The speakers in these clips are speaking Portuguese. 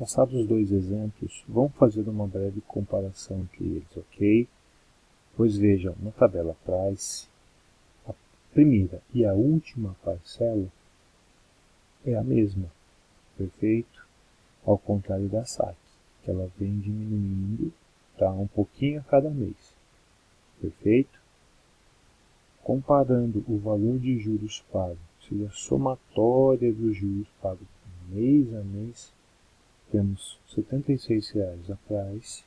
Passados os dois exemplos, vamos fazer uma breve comparação entre eles, ok? Pois vejam, na tabela price, a primeira e a última parcela é a mesma, perfeito? Ao contrário da saque, que ela vem diminuindo, tá? Um pouquinho a cada mês, perfeito? Comparando o valor de juros pago, ou seja, a somatória dos juros pagos mês a mês, temos R$ 76 a price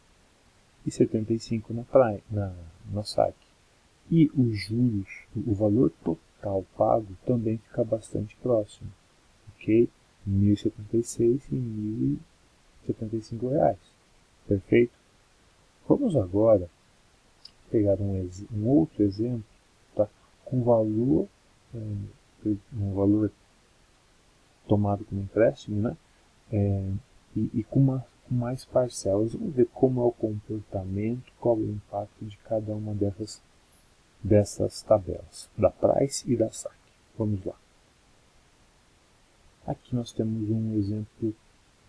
e 75 na saque. E os juros, o valor total pago também fica bastante próximo, ok? R$ 1.076 e R$ 1.075, perfeito? Vamos agora pegar um outro exemplo, tá? Com um valor tomado como empréstimo, né? E com mais parcelas. Vamos ver como é o comportamento, qual é o impacto de cada uma dessas tabelas, da price e da saque. Vamos lá. Aqui nós temos um exemplo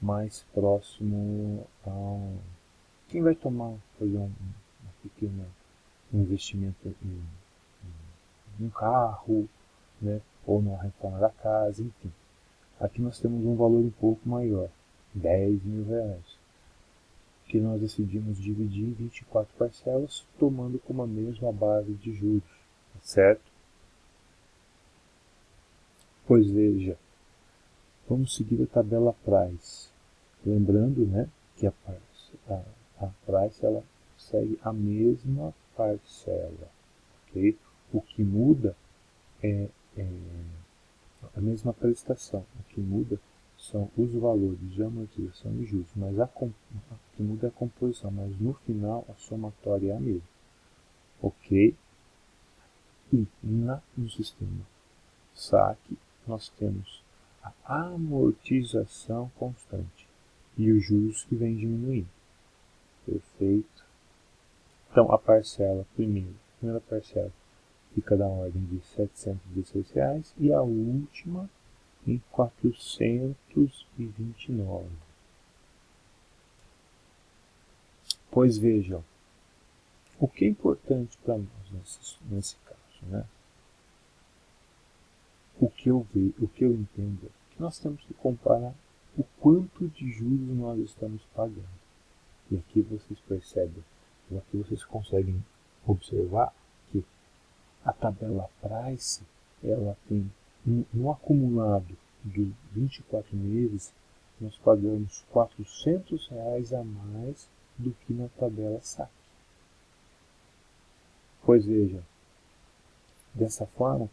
mais próximo a quem vai fazer uma pequena investimento em um carro, né, ou numa reforma da casa, enfim. Aqui nós temos um valor um pouco maior, R$ 10.000, que nós decidimos dividir em 24 parcelas, tomando como a mesma base de juros, certo? Pois veja, vamos seguir a tabela price, lembrando, né, que a price ela segue a mesma parcela, ok? O que muda é a mesma prestação, o que muda são os valores de amortização e juros, mas o que muda é a composição, mas no final a somatória é a mesma, ok? E no sistema saque nós temos a amortização constante e os juros que vem diminuindo, perfeito? Então a primeira parcela fica da ordem de R$ 716 e a última em 429. Pois vejam, o que é importante para nós nesse caso, né? O que eu entendo é que nós temos que comparar o quanto de juros nós estamos pagando. E aqui vocês percebem, aqui vocês conseguem observar que a tabela price, ela tem no acumulado de 24 meses, nós pagamos R$ 400 a mais do que na tabela saque. Pois veja, dessa forma,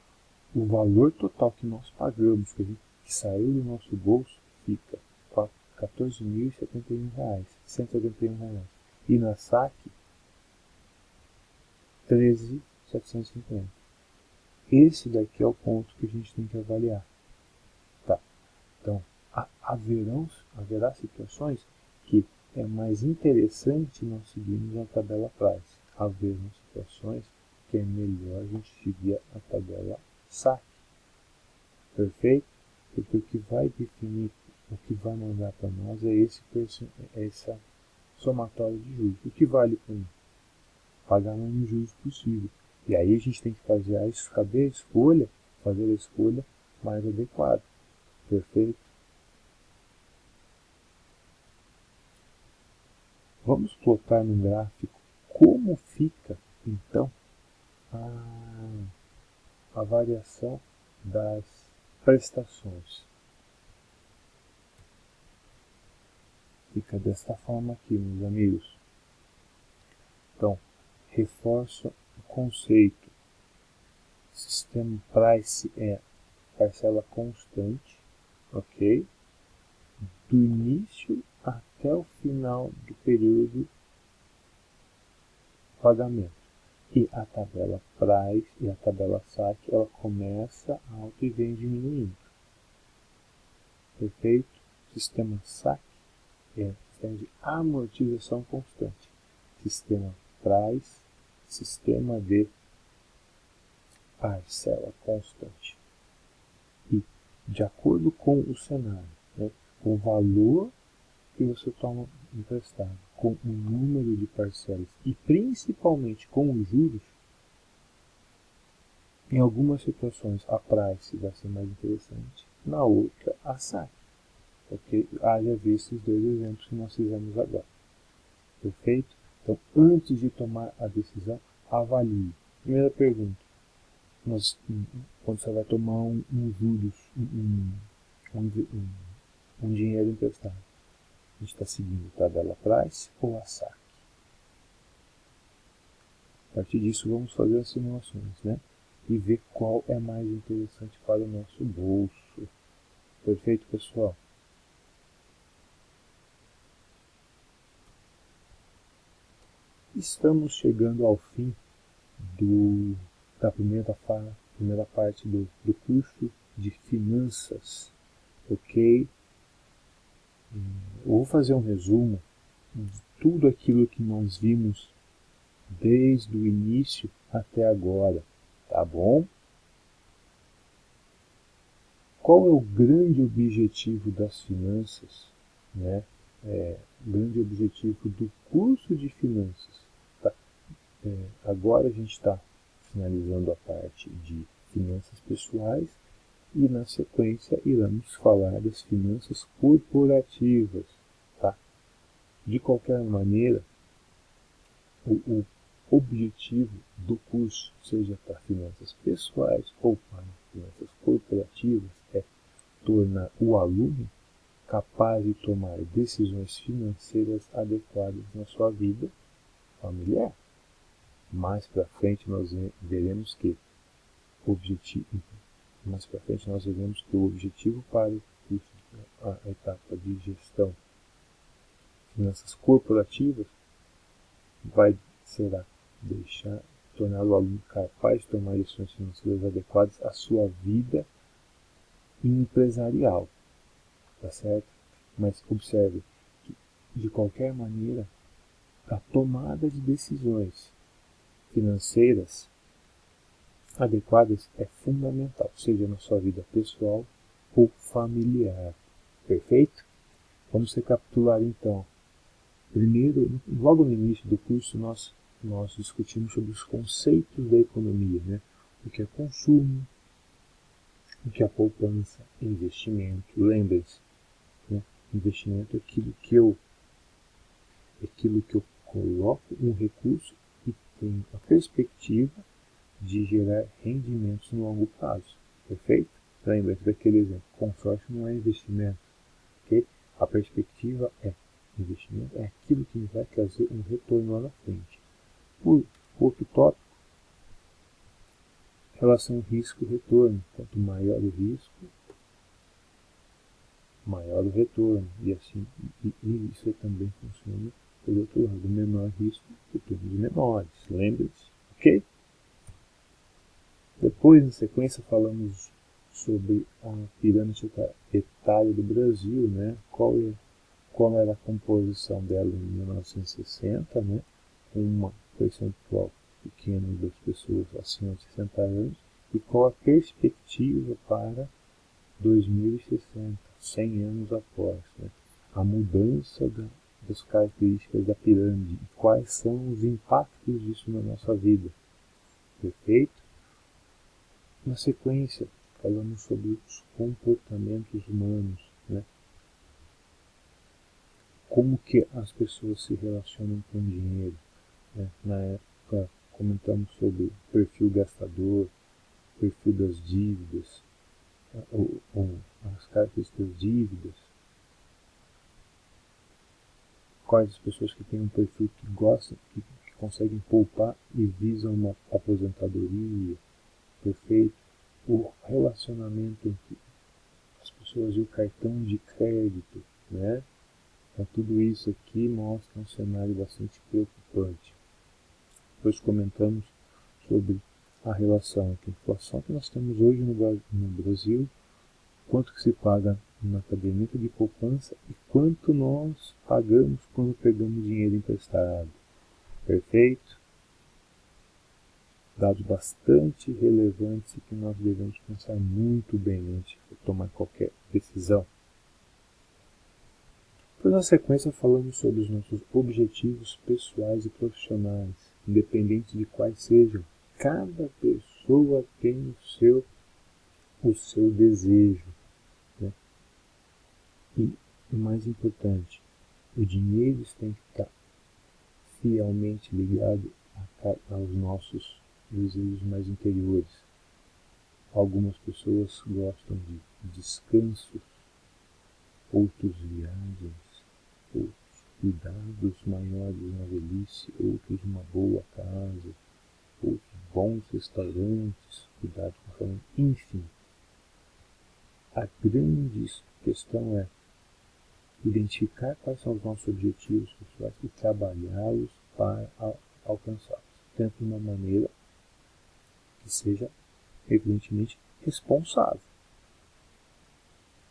o valor total que nós pagamos, que saiu do nosso bolso, fica R$ 14.071, R$ 171. E na saque, R$ 13.750. Esse daqui é o ponto que a gente tem que avaliar. Tá? Então, haverá situações que é mais interessante nós seguirmos a tabela price. Haverá situações que é melhor a gente seguir a tabela saque. Perfeito? Porque o que vai definir, o que vai mandar para nós é essa somatória de juros. O que vale para mim? Pagar o menos juros possível. E aí a gente tem que fazer fazer a escolha mais adequada. Perfeito? Vamos plotar no gráfico como fica, então, a variação das prestações. Fica desta forma aqui, meus amigos. Então, reforço o conceito. Sistema price é parcela constante, ok? Do início até o final do período de pagamento. E a tabela price e a tabela saque, ela começa alta e vem diminuindo. Perfeito? Sistema saque é sistema de amortização constante. Sistema price, sistema de parcela constante. E de acordo com o cenário, né, o valor que você toma emprestado com o número de parcelas e principalmente com os juros, em algumas situações a price vai ser mais interessante, na outra a saque. Porque haja visto os dois exemplos que nós fizemos agora. Perfeito? Então, antes de tomar a decisão, avalie. Primeira pergunta. Quando você vai tomar um juros, um dinheiro emprestado, a gente está seguindo tabela price ou a saque? A partir disso, vamos fazer as simulações, né? E ver qual é mais interessante para o nosso bolso. Perfeito, pessoal? Estamos chegando ao fim da primeira parte do curso de finanças, ok? Eu vou fazer um resumo de tudo aquilo que nós vimos desde o início até agora, tá bom? Qual é o grande objetivo das finanças, né? O grande objetivo do curso de finanças. Tá? Agora a gente está finalizando a parte de finanças pessoais e na sequência iremos falar das finanças corporativas. Tá? De qualquer maneira, o objetivo do curso, seja para finanças pessoais ou para finanças corporativas, é tornar o aluno capaz de tomar decisões financeiras adequadas na sua vida familiar. Mais para frente nós veremos que o objetivo para o curso, a etapa de gestão finanças corporativas será tornar o aluno capaz de tomar decisões financeiras adequadas à sua vida empresarial, tá certo? Mas observe que, de qualquer maneira, a tomada de decisões financeiras adequadas é fundamental, seja na sua vida pessoal ou familiar. Perfeito? Vamos recapitular então. Primeiro, logo no início do curso, nós discutimos sobre os conceitos da economia, né? O que é consumo, o que é poupança, investimento. Lembre-se, né? Investimento é aquilo que eu coloco um recurso e tenho a perspectiva de gerar rendimentos no longo prazo. Perfeito? Lembre-se daquele exemplo. Consórcio não é investimento. Okay? A perspectiva é investimento, é aquilo que vai trazer um retorno lá na frente. Por outro tópico, relação risco e retorno. Quanto maior o risco, maior o retorno. E assim, isso também funciona por outro lado. Menor risco, retornos menores. Lembre-se, ok? Depois, na sequência, falamos sobre a pirâmide etária do Brasil, né? Qual era a composição dela em 1960, né? Uma percentual pequena das pessoas acima de 60 anos, e qual a perspectiva para 2060, 100 anos após, né? A mudança das características da pirâmide e quais são os impactos disso na nossa vida. Perfeito? Na sequência, falamos sobre os comportamentos humanos, né? Como que as pessoas se relacionam com o dinheiro, né? Na época, comentamos sobre o perfil gastador, o perfil das dívidas, as características das dívidas, quais as pessoas que têm um perfil que gostam, que conseguem poupar e visam uma aposentadoria. Perfeito? O relacionamento entre as pessoas e o cartão de crédito, né? Então, tudo isso aqui mostra um cenário bastante preocupante. Depois comentamos sobre a relação entre a inflação que nós temos hoje no Brasil, quanto que se paga na caderneta de poupança e quanto nós pagamos quando pegamos dinheiro emprestado. Perfeito? Dados bastante relevantes e que nós devemos pensar muito bem antes de tomar qualquer decisão. Depois, na sequência, falamos sobre os nossos objetivos pessoais e profissionais, independente de quais sejam. Cada pessoa tem o seu desejo, né? E o mais importante, o dinheiro tem que estar fielmente ligado aos nossos desejos mais interiores. Algumas pessoas gostam de descansos, outros viagens, outros cuidados maiores na velhice, outros uma boa casa, outros bons restaurantes, cuidado com a família, enfim. A grande questão é identificar quais são os nossos objetivos pessoais e trabalhá-los para alcançá-los, tanto de uma maneira que seja, evidentemente, responsável.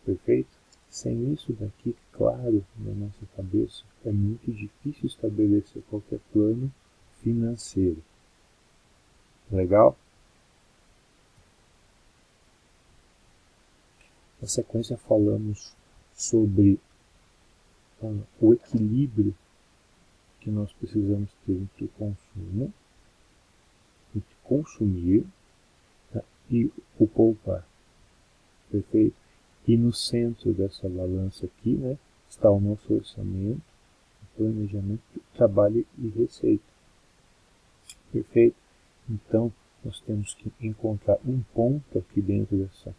Perfeito? Sem isso daqui claro na nossa cabeça, é muito difícil estabelecer qualquer plano financeiro. Legal? Na sequência falamos sobre o equilíbrio que nós precisamos ter entre o consumo, entre consumir, tá, e o poupar. Perfeito? E no centro dessa balança aqui, né, está o nosso orçamento, o planejamento, trabalho e receita. Perfeito? Então, nós temos que encontrar um ponto aqui dentro dessa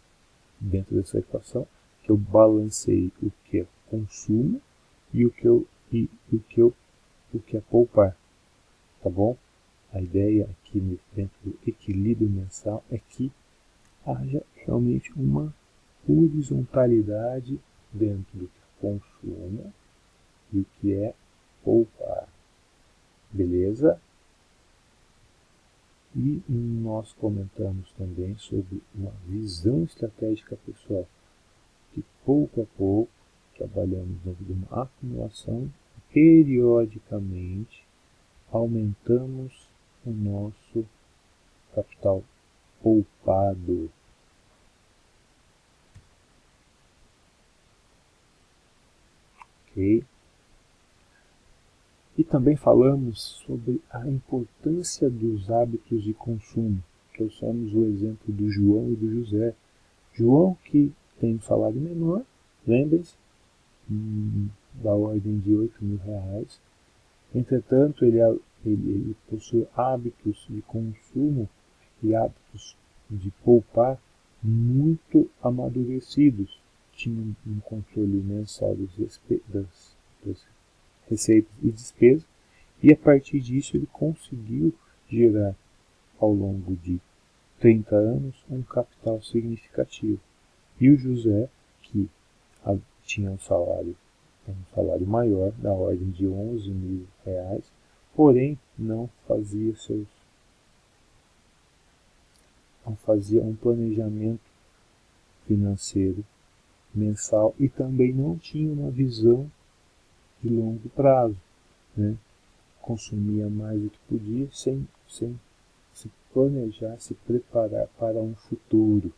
equação, que eu balancei o que é consumo e o que é poupar. Tá bom? A ideia aqui dentro do equilíbrio mensal é que haja realmente uma horizontalidade dentro do que é consumo e o que é poupar. Beleza? E nós comentamos também sobre uma visão estratégica pessoal, que pouco a pouco trabalhamos dentro de uma acumulação, periodicamente aumentamos o nosso capital poupado. Ok? E também falamos sobre a importância dos hábitos de consumo. Trouxemos o exemplo do João e do José. João, que tem um salário menor, lembrem-se, da ordem de R$ 8.000. Entretanto, ele possui hábitos de consumo e hábitos de poupar muito amadurecidos. Tinha um controle mensal das receitas e despesas, e a partir disso ele conseguiu gerar, ao longo de 30 anos, um capital significativo. E o José, que tinha um salário maior, da ordem de R$ 11.000, porém não fazia um planejamento financeiro mensal e também não tinha uma visão de longo prazo, né? Consumia mais do que podia sem se planejar, se preparar para um futuro.